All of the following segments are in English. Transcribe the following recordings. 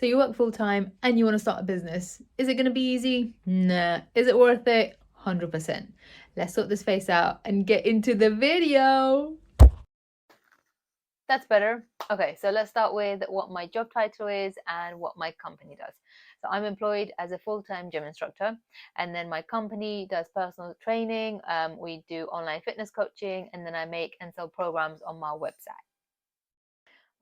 So you work full time and you want to start a business. Is it going to be easy? Nah. Is it worth it? 100%. Let's sort this face out and get into the video. That's better. Okay, so let's start with what my job title is and what my company does. So I'm employed as a full-time gym instructor, and then my company does personal training. We do online fitness coaching, and then I make and sell programs on my website.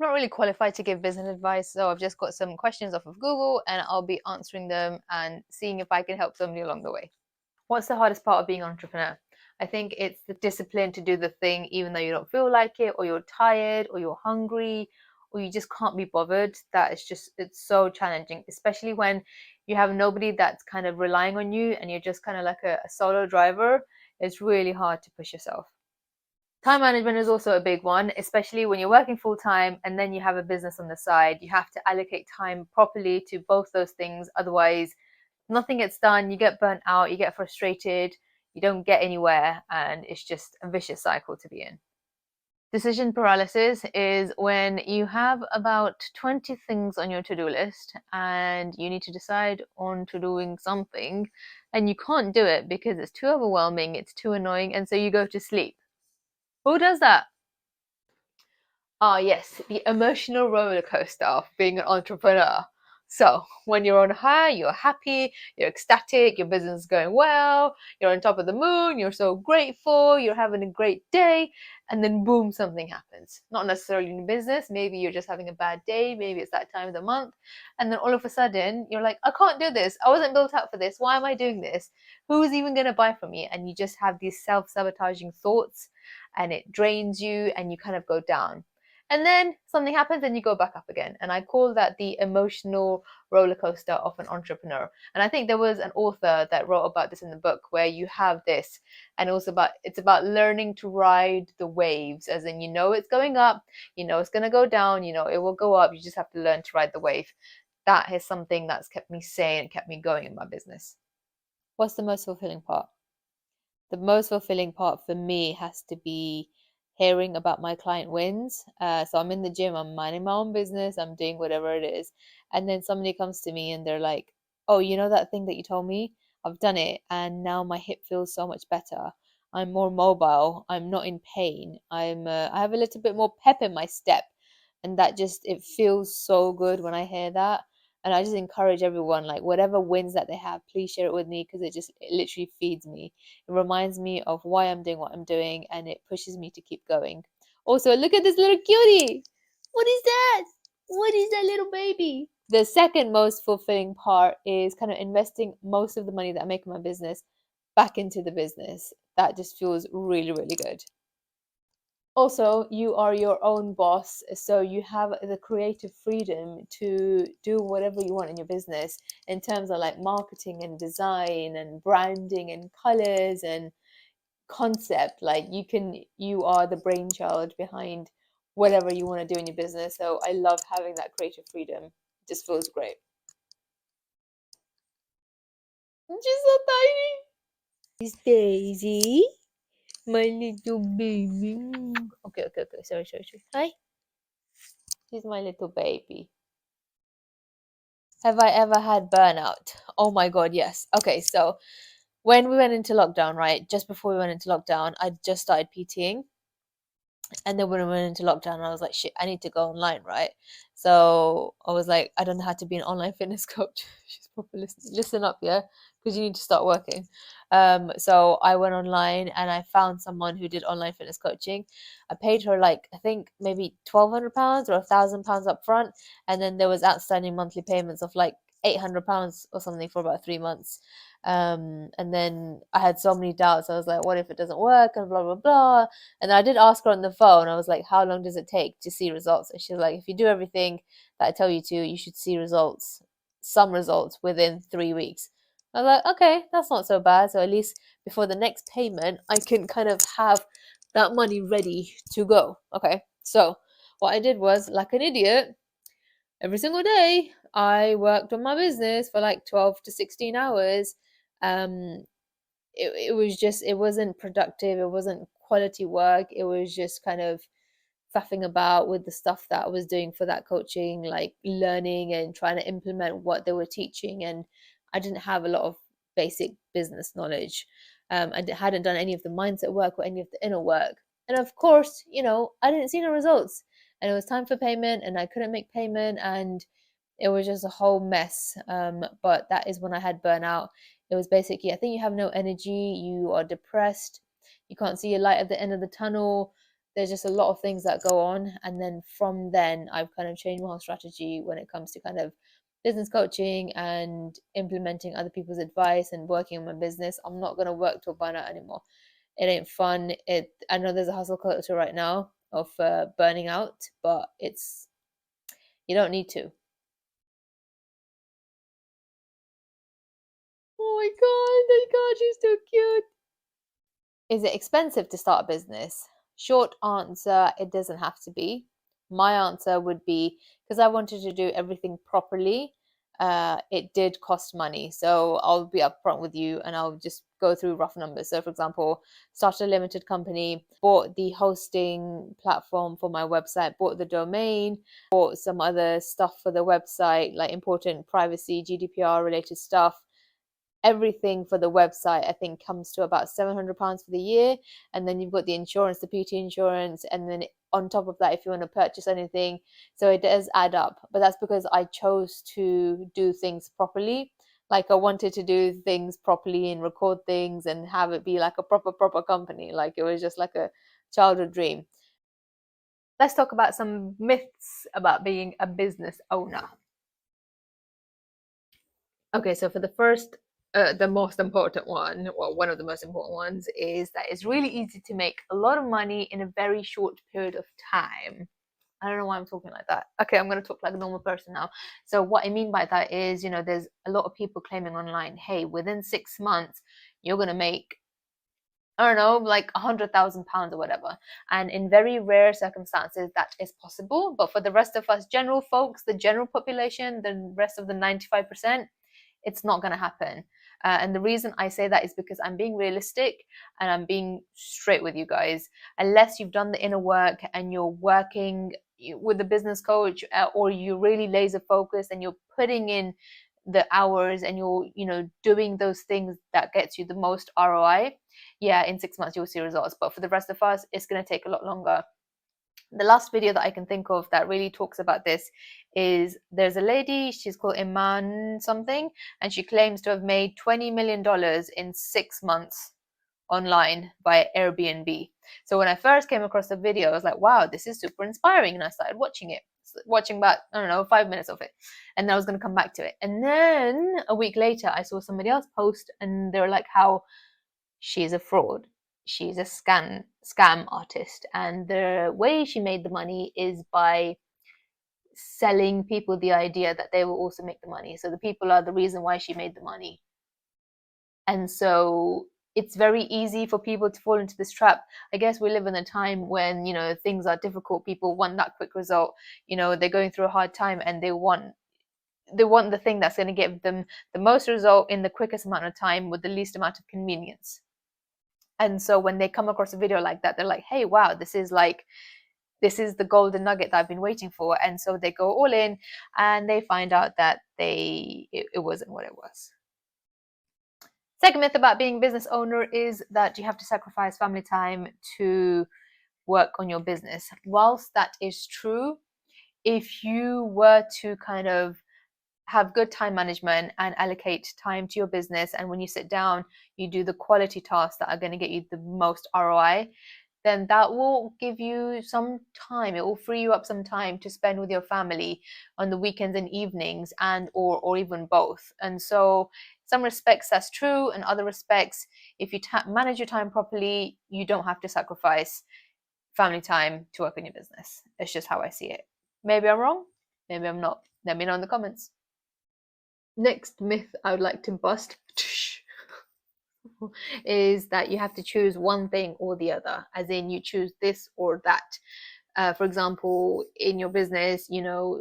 I'm not really qualified to give business advice, so I've just got some questions off of Google and I'll be answering them and seeing if I can help somebody along the way. What's the hardest part of being an entrepreneur? I think it's the discipline to do the thing even though you don't feel like it, or you're tired, or you're hungry, or you just can't be bothered. That is just, it's so challenging, especially when you have nobody that's kind of relying on you and you're just kind of like a solo driver. It's really hard to push yourself. Time management is also a big one, especially when you're working full time and then you have a business on the side. You have to allocate time properly to both those things. Otherwise, nothing gets done. You get burnt out, you get frustrated, you don't get anywhere, and it's just a vicious cycle to be in. Decision paralysis is when you have about 20 things on your to-do list and you need to decide on to doing something and you can't do it because it's too overwhelming, it's too annoying, and so you go to sleep. Who does that? Ah, yes, the emotional roller coaster of being an entrepreneur. So, when you're on high, you're happy, you're ecstatic, your business is going well, you're on top of the moon, you're so grateful, you're having a great day, and then boom, something happens. Not necessarily in business, maybe you're just having a bad day, maybe it's that time of the month, and then all of a sudden, you're like, I can't do this, I wasn't built up for this, why am I doing this? Who's even going to buy from me? And you just have these self sabotaging thoughts, and it drains you, and you kind of go down. And then something happens and you go back up again. And I call that the emotional roller coaster of an entrepreneur. And I think there was an author that wrote about this in the book where you have this, and it's about learning to ride the waves, as in, it's going up, it's going to go down, it will go up. You just have to learn to ride the wave. That is something that's kept me sane and kept me going in my business. What's the most fulfilling part? The most fulfilling part for me has to be hearing about my client wins. So I'm in the gym, I'm minding my own business, I'm doing whatever it is. And then somebody comes to me and they're like, oh, you know that thing that you told me? I've done it and now my hip feels so much better. I'm more mobile. I'm not in pain. I have a little bit more pep in my step. And that just, it feels so good when I hear that. And I just encourage everyone, like whatever wins that they have, please share it with me because it literally feeds me. It reminds me of why I'm doing what I'm doing and it pushes me to keep going. Also, look at this little cutie. What is that? What is that little baby? The second most fulfilling part is kind of investing most of the money that I make in my business back into the business. That just feels really, really good. Also, you are your own boss, so you have the creative freedom to do whatever you want in your business in terms of like marketing and design and branding and colors and concept. Like you are the brainchild behind whatever you want to do in your business. So I love having that creative freedom. It just feels great. She's so tiny. It's Daisy, my little baby. Okay. Sorry. Hi. She's my little baby. Have I ever had burnout? Oh my God, yes. Okay, so when we went into lockdown, right? Just before we went into lockdown, I just started PTing. And then when we went into lockdown, I was like, shit, I need to go online, right? So I was like, I don't know how to be an online fitness coach. She's probably listening. Listen up, yeah, because you need to start working. So I went online and I found someone who did online fitness coaching. I paid her like I think maybe £1,200 or £1,000 up front, and then there was outstanding monthly payments of like £800 or something for about 3 months. And then I had so many doubts. I was like, what if it doesn't work and blah blah blah. And I did ask her on the phone. I was like, how long does it take to see results? And she was like, if you do everything that I tell you to, you should see some results within 3 weeks. I was like, okay, that's not so bad. So at least before the next payment, I can kind of have that money ready to go. Okay. So what I did was, like an idiot, every single day I worked on my business for like 12 to 16 hours. Um, it was just, it wasn't productive, it wasn't quality work, it was just kind of faffing about with the stuff that I was doing for that coaching, like learning and trying to implement what they were teaching. And I didn't have a lot of basic business knowledge. I hadn't done any of the mindset work or any of the inner work. And of course, I didn't see the results. And it was time for payment, and I couldn't make payment, and it was just a whole mess. But that is when I had burnout. It was basically, I think you have no energy, you are depressed, you can't see a light at the end of the tunnel. There's just a lot of things that go on. And then from then, I've kind of changed my whole strategy when it comes to kind of business coaching and implementing other people's advice and working on my business. I'm not going to work till burnout anymore. It ain't fun. I know there's a hustle culture right now of burning out, but you don't need to. Oh my god, she's too cute. Is it expensive to start a business? Short answer, it doesn't have to be. My answer would be, because I wanted to do everything properly, it did cost money. So I'll be upfront with you and I'll just go through rough numbers. So, for example, started a limited company, bought the hosting platform for my website, bought the domain, bought some other stuff for the website, like important privacy, GDPR related stuff. Everything for the website I think comes to about £700 for the year, and then you've got the insurance, the PT insurance, and then on top of that, if you want to purchase anything, so it does add up. But that's because I chose to do things properly. Like, I wanted to do things properly and record things and have it be like a proper company. Like, it was just like a childhood dream. Let's talk about some myths about being a business owner. Okay, so for the first, the most important one, well, one of the most important ones, is that it's really easy to make a lot of money in a very short period of time. I don't know why I'm talking like that. Okay, I'm going to talk like a normal person now. So what I mean by that is, there's a lot of people claiming online, hey, within 6 months, you're going to make, I don't know, like £100,000 or whatever. And in very rare circumstances, that is possible. But for the rest of us general folks, the general population, the rest of the 95%, it's not going to happen. And the reason I say that is because I'm being realistic and I'm being straight with you guys. Unless you've done the inner work and you're working with a business coach, or you're really laser focused and you're putting in the hours and you're doing those things that gets you the most ROI, yeah, in 6 months you'll see results. But for the rest of us, it's going to take a lot longer. The last video that I can think of that really talks about this is, there's a lady, she's called Iman something, and she claims to have made $20 million in 6 months online by Airbnb. So when I first came across the video, I was like, wow, this is super inspiring. And I started watching it, watching about, I don't know, 5 minutes of it. And then I was going to come back to it. And then a week later, I saw somebody else post, and they were like, how she's a fraud. She's a scam artist, and the way she made the money is by selling people the idea that they will also make the money. So the people are the reason why she made the money. And so it's very easy for people to fall into this trap. I guess we live in a time when, things are difficult. People want that quick result. They're going through a hard time, and they want the thing that's going to give them the most result in the quickest amount of time with the least amount of convenience. And so when they come across a video like that, they're like, hey, wow, this is the golden nugget that I've been waiting for. And so they go all in, and they find out that it wasn't what it was. Second myth about being a business owner is that you have to sacrifice family time to work on your business. Whilst that is true, if you were to kind of have good time management and allocate time to your business, and when you sit down, you do the quality tasks that are going to get you the most ROI, then that will give you some time. It will free you up some time to spend with your family on the weekends and evenings, and or even both. And so some respects that's true, and other respects, if you manage your time properly, you don't have to sacrifice family time to work on your business. It's just how I see it. Maybe I'm wrong, maybe I'm not. Let me know in the comments. Next myth I would like to bust is that you have to choose one thing or the other, as in you choose this or that. For example, in your business,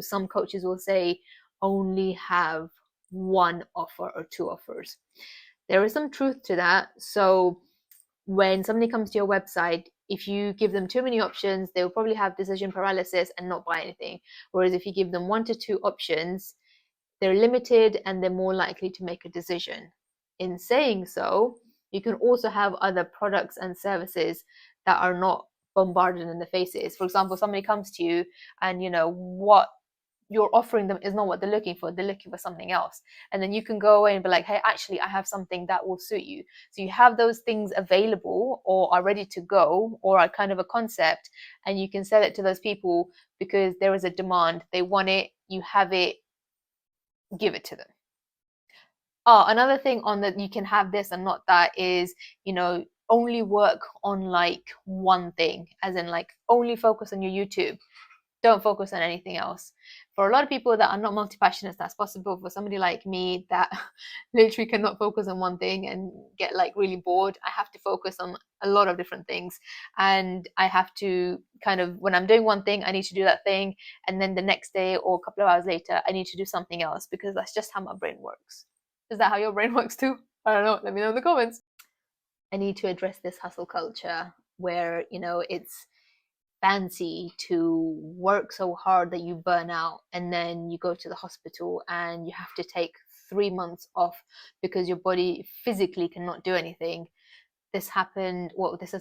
some coaches will say only have one offer or two offers. There is some truth to that. So when somebody comes to your website, if you give them too many options, they will probably have decision paralysis and not buy anything. Whereas if you give them 1 to 2 options, they're limited and they're more likely to make a decision. In saying so, you can also have other products and services that are not bombarded in the faces. For example, somebody comes to you and what you're offering them is not what they're looking for. They're looking for something else. And then you can go away and be like, hey, actually, I have something that will suit you. So you have those things available or are ready to go or are kind of a concept, and you can sell it to those people because there is a demand. They want it, you have it, give it to them. Oh, another thing on that you can have this and not that is, only work on like one thing, as in like only focus on your YouTube. Don't focus on anything else. For a lot of people that are not multi-passionate, that's possible. For somebody like me that literally cannot focus on one thing and get like really bored, I have to focus on a lot of different things. And I have to kind of, when I'm doing one thing, I need to do that thing. And then the next day or a couple of hours later, I need to do something else because that's just how my brain works. Is that how your brain works too? I don't know. Let me know in the comments. I need to address this hustle culture where, it's fancy to work so hard that you burn out and then you go to the hospital and you have to take 3 months off because your body physically cannot do anything. This has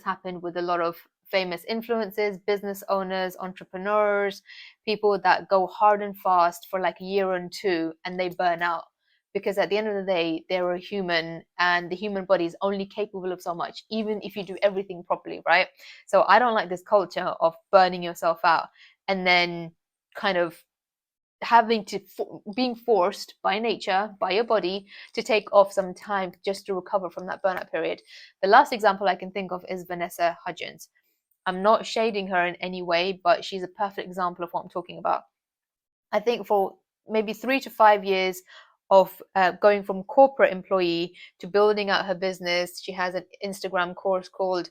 happened with a lot of famous influencers, business owners, entrepreneurs, people that go hard and fast for like a year and two and they burn out because at the end of the day they're a human and the human body is only capable of so much, even if you do everything properly, right? So I don't like this culture of burning yourself out and then kind of having to being forced by nature, by your body, to take off some time just to recover from that burnout period. The last example I can think of is Vanessa Hudgens. I'm not shading her in any way, but she's a perfect example of what I'm talking about. I think for maybe 3 to 5 years of going from corporate employee to building out her business, she has an Instagram course called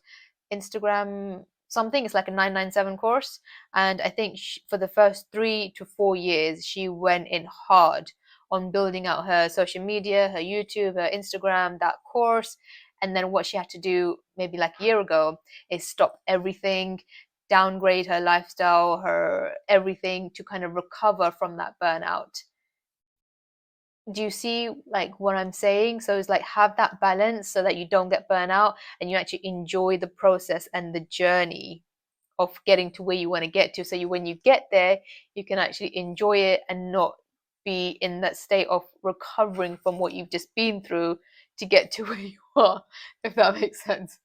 Instagram something. It's like a 997 course. And I think for the first 3 to 4 years, she went in hard on building out her social media, her YouTube, her Instagram, that course. And then what she had to do maybe like a year ago is stop everything, downgrade her lifestyle, her everything to kind of recover from that burnout. Do you see like what I'm saying? So it's like have that balance so that you don't get burnout and you actually enjoy the process and the journey of getting to where you want to get to. So when you get there, you can actually enjoy it and not be in that state of recovering from what you've just been through to get to where you are, if that makes sense.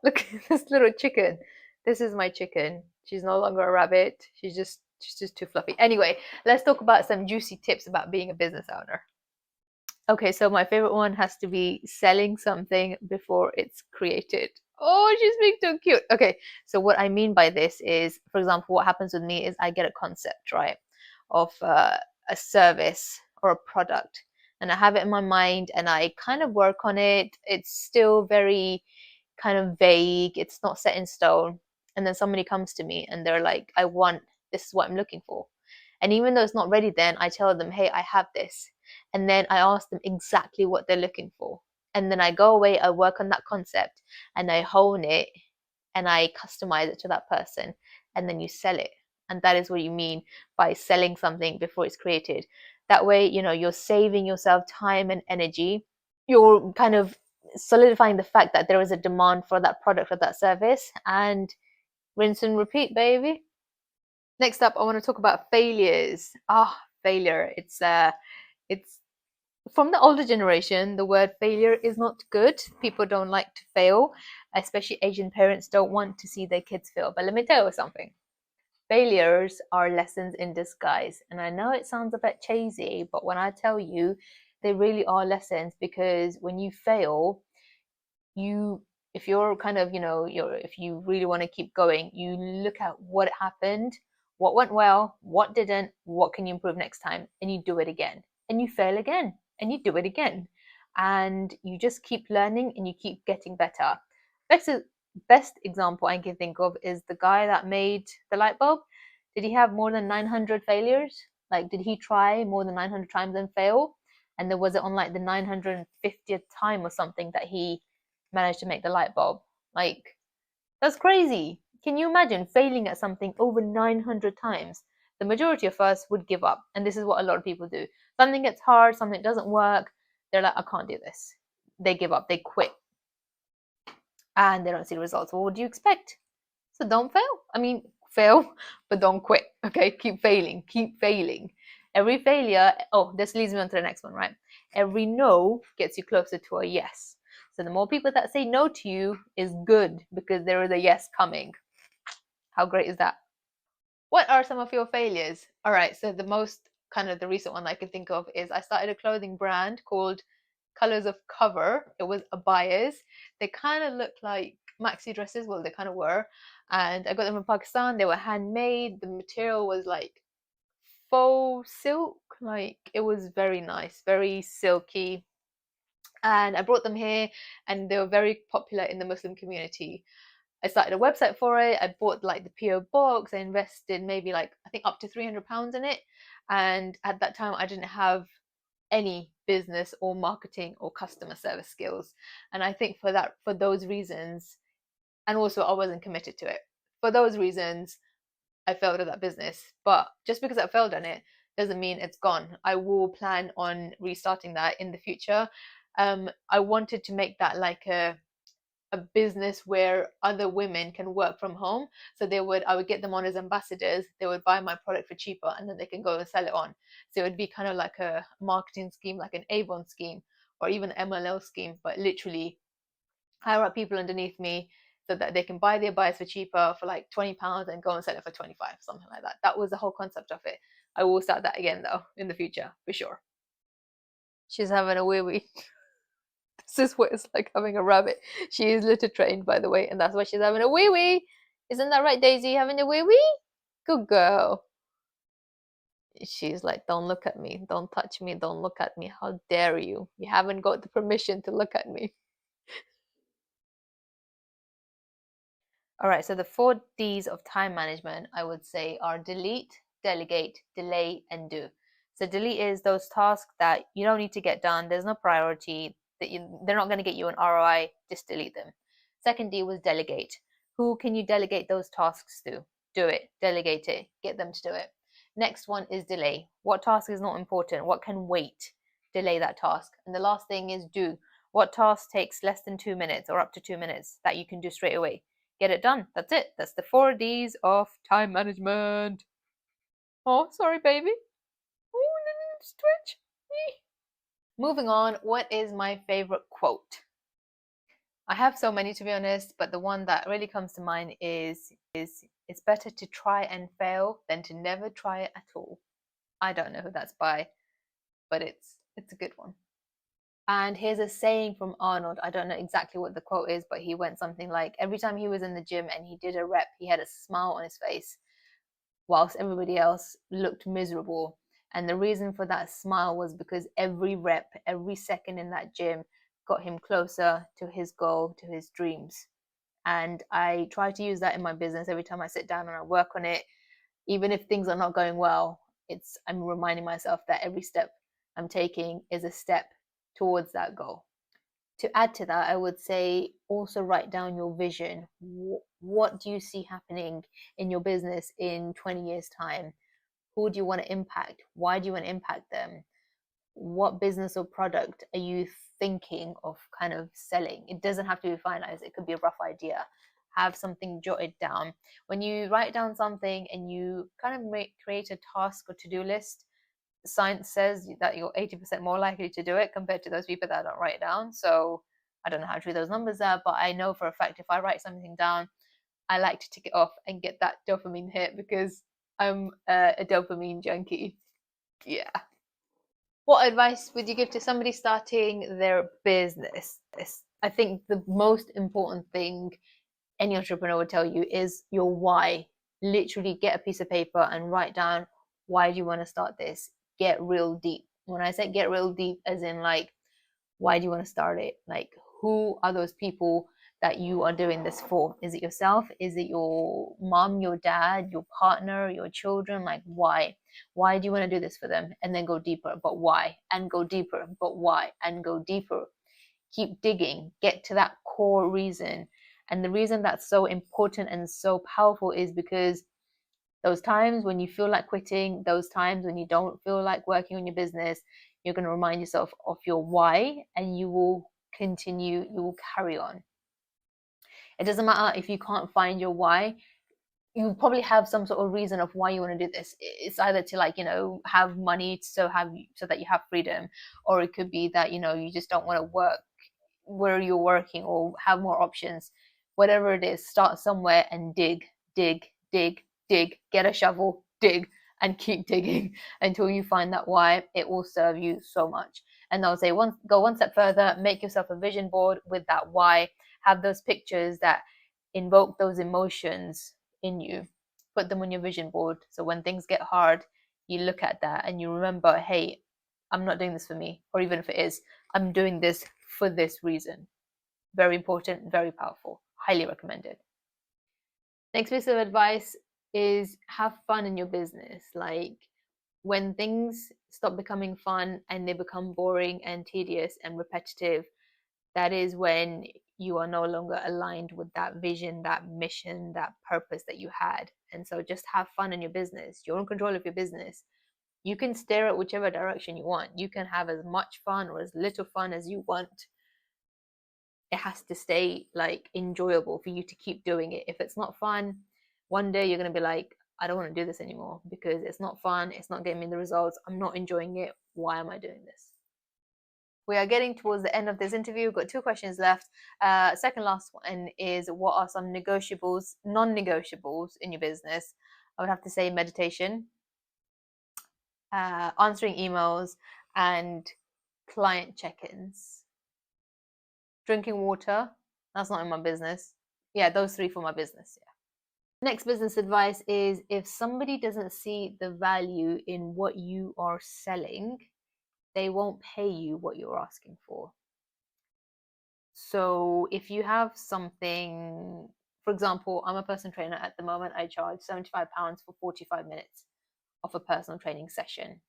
Look at this little chicken. This is my chicken. She's no longer a rabbit. She's just too fluffy. Anyway, let's talk about some juicy tips about being a business owner. Okay, so my favorite one has to be selling something before it's created. Oh, she's being too cute. Okay, so what I mean by this is, for example, what happens with me is I get a concept, right, of a service or a product, and I have it in my mind and I kind of work on it. It's still very kind of vague, it's not set in stone. And then somebody comes to me and they're like, this is what I'm looking for. And even though it's not ready, then I tell them, hey, I have this. And then I ask them exactly what they're looking for. And then I go away, I work on that concept and I hone it and I customize it to that person. And then you sell it. And that is what you mean by selling something before it's created. That way, you're saving yourself time and energy. You're kind of solidifying the fact that there is a demand for that product or that service, and rinse and repeat, baby. Next up, I want to talk about failures. Failure. It's from the older generation. The word failure is not good. People don't like to fail, especially Asian parents don't want to see their kids fail. But let me tell you something. Failures are lessons in disguise. And I know it sounds a bit cheesy, but when I tell you, they really are lessons, because when you fail, you if you're kind of if you really want to keep going, you look at what happened, what went well, what didn't, what can you improve next time, and you do it again, and you fail again, and you do it again, and you just keep learning and you keep getting better. Best example I can think of is the guy that made the light bulb. Did he have more than 900 failures? Like, did he try more than 900 times and fail? And then was it on like the 950th time or something that he managed to make the light bulb? Like, That's crazy. Can you imagine failing at something over 900 times? The majority of us would give up. And this is what a lot of people do. Something gets hard, something doesn't work. They're like, I can't do this. They give up, they quit, and they don't see the results. Well, what do you expect? So don't fail. I mean, fail, but don't quit. Okay, keep failing, keep failing. Every failure, oh, this leads me on to the next one, right? Every no gets you closer to a yes. So the more people that say no to you is good because there is a yes coming. How great is that? What are some of your failures? All right, so the most kind of the recent one I can think of is I started a clothing brand called Colors of Cover. It was abayas. They kind of looked like maxi dresses. Well, they kind of were. And I got them in Pakistan. They were handmade. The material was like faux silk. Like it was very nice, very silky. And I brought them here, and they were very popular in the Muslim community. I started a website for it. I bought like the PO box. I invested maybe like I think up to £300 in it. And at that time, I didn't have any business or marketing or customer service skills. And I think for those reasons, and also I wasn't committed to it. For those reasons, I failed at that business. But just because I failed on it doesn't mean it's gone. I will plan on restarting that in the future. I wanted to make that like a business where other women can work from home. So I would get them on as ambassadors. They would buy my product for cheaper, and then they can go and sell it on. So it would be kind of like a marketing scheme, like an Avon scheme or even MLL scheme, but literally hire up people underneath me so that they can buy their buys for cheaper for like £20 and go and sell it for 25, something like that. That was the whole concept of it. I will start that again though in the future for sure. She's having a wee wee. This is what it's like having a rabbit. She is litter trained, by the way, and that's why she's having a wee wee. Isn't that right, Daisy? Having a wee wee? Good girl. She's like, don't look at me, don't touch me, don't look at me. How dare you? You haven't got the permission to look at me. All right, so the 4 Ds of time management, I would say, are delete, delegate, delay, and do. So delete is those tasks that you don't need to get done. There's no priority. They're not going to get you an ROI. Just delete them. Second D was delegate. Who can you delegate those tasks to? Do it. Delegate it. Get them to do it. Next one is delay. What task is not important? What can wait? Delay that task. And the last thing is do. What task takes less than 2 minutes or up to 2 minutes that you can do straight away? Get it done. That's it. That's the 4 Ds of time management. Oh, sorry, baby. Oh, just twitch. Moving on, what is my favorite quote? I have so many to be honest, but the one that really comes to mind is it's better to try and fail than to never try it at all. I don't know who that's by, but it's a good one. And here's a saying from Arnold. I don't know exactly what the quote is, but he went something like every time he was in the gym and he did a rep, he had a smile on his face whilst everybody else looked miserable. And the reason for that smile was because every rep, every second in that gym got him closer to his goal, to his dreams. And I try to use that in my business every time I sit down and I work on it. Even if things are not going well, I'm reminding myself that every step I'm taking is a step towards that goal. To add to that, I would say also write down your vision. What do you see happening in your business in 20 years' time? Who do you want to impact? Why do you want to impact them? What business or product are you thinking of kind of selling? It doesn't have to be finalized, it could be a rough idea. Have something jotted down. When you write down something and you kind of create a task or to-do list, science says that you're 80% more likely to do it compared to those people that don't write it down. So I don't know how true those numbers are, but I know for a fact if I write something down, I like to tick it off and get that dopamine hit because I'm a dopamine junkie. Yeah. What advice would you give to somebody starting their business? I think the most important thing any entrepreneur would tell you is your why. Literally get a piece of paper and write down why do you want to start this. Get real deep. When I say get real deep, as in like, why do you want to start it? Like, who are those people that you are doing this for? Is it yourself? Is it your mom, your dad, your partner, your children? Like, why? Why do you want to do this for them? And then go deeper, but why? And go deeper, but why? And go deeper. Keep digging, get to that core reason. And the reason that's so important and so powerful is because those times when you feel like quitting, those times when you don't feel like working on your business, you're going to remind yourself of your why, and you will continue, you will carry on. It doesn't matter if you can't find your why. You probably have some sort of reason of why you want to do this. It's either to, like, have money, so that you have freedom, or it could be that you just don't want to work where you're working, or have more options. Whatever it is, start somewhere and dig, dig, dig, dig. Get a shovel, dig, and keep digging until you find that why. It will serve you so much. And I'll say, go one step further. Make yourself a vision board with that why. Have those pictures that invoke those emotions in you. Put them on your vision board, so when things get hard, you look at that and you remember, hey, I'm not doing this for me. Or even if it is, I'm doing this for this reason. Very important, very powerful. Highly recommended. Next piece of advice is have fun in your business. Like, when things stop becoming fun and they become boring and tedious and repetitive, that is when you are no longer aligned with that vision, that mission, that purpose that you had. And so just have fun in your business. You're in control of your business. You can steer it whichever direction you want. You can have as much fun or as little fun as you want. It has to stay like enjoyable for you to keep doing it. If it's not fun, one day you're going to be like, I don't want to do this anymore because it's not fun. It's not getting me the results. I'm not enjoying it. Why am I doing this? We are getting towards the end of this interview. We've got 2 questions left. Second last one is, what are some negotiables, non-negotiables in your business? I would have to say meditation, answering emails, and client check-ins. Drinking water, that's not in my business. Yeah, those 3 for my business. Yeah. Next business advice is, if somebody doesn't see the value in what you are selling, they won't pay you what you're asking for. So if you have something, for example, I'm a personal trainer at the moment. I charge £75 for 45 minutes of a personal training session.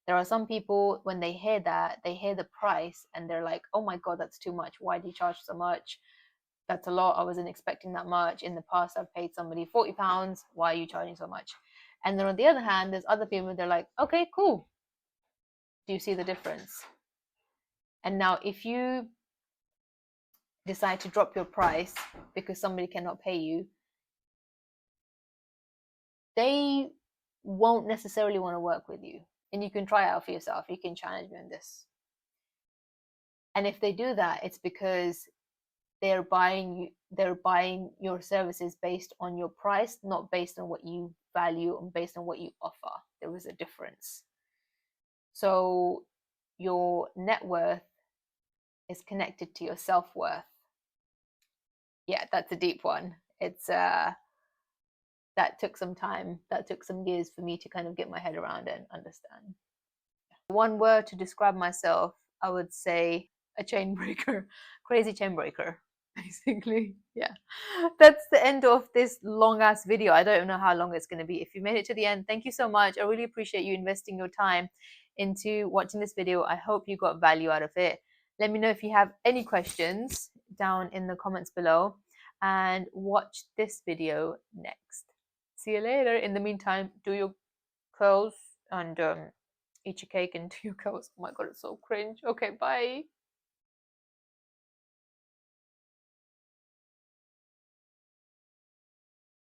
There are some people, when they hear that, they hear the price and they're like, oh my God, that's too much. Why do you charge so much? That's a lot. I wasn't expecting that much. In the past, I've paid somebody £40. Why are you charging so much? And then on the other hand, there's other people, they're like, okay, cool. Do you see the difference? And now if you decide to drop your price because somebody cannot pay you, they won't necessarily want to work with you. And you can try it out for yourself. You can challenge me on this. And if they do that, it's because they're buying your services based on your price, not based on what you value and based on what you offer. There is a difference. So your net worth is connected to your self-worth. Yeah, that's a deep one. It's that took some time. That took some years for me to kind of get my head around and understand. One word to describe myself, I would say a chain breaker, crazy chain breaker, basically. Yeah, that's the end of this long ass video. I don't know how long it's going to be. If you made it to the end, thank you so much. I really appreciate you investing your time into watching this video. I hope you got value out of it. Let me know if you have any questions down in the comments below, and watch this video next. See you later. In the meantime, do your curls and eat your cake and do your curls. Oh my God, it's so cringe. Okay, bye.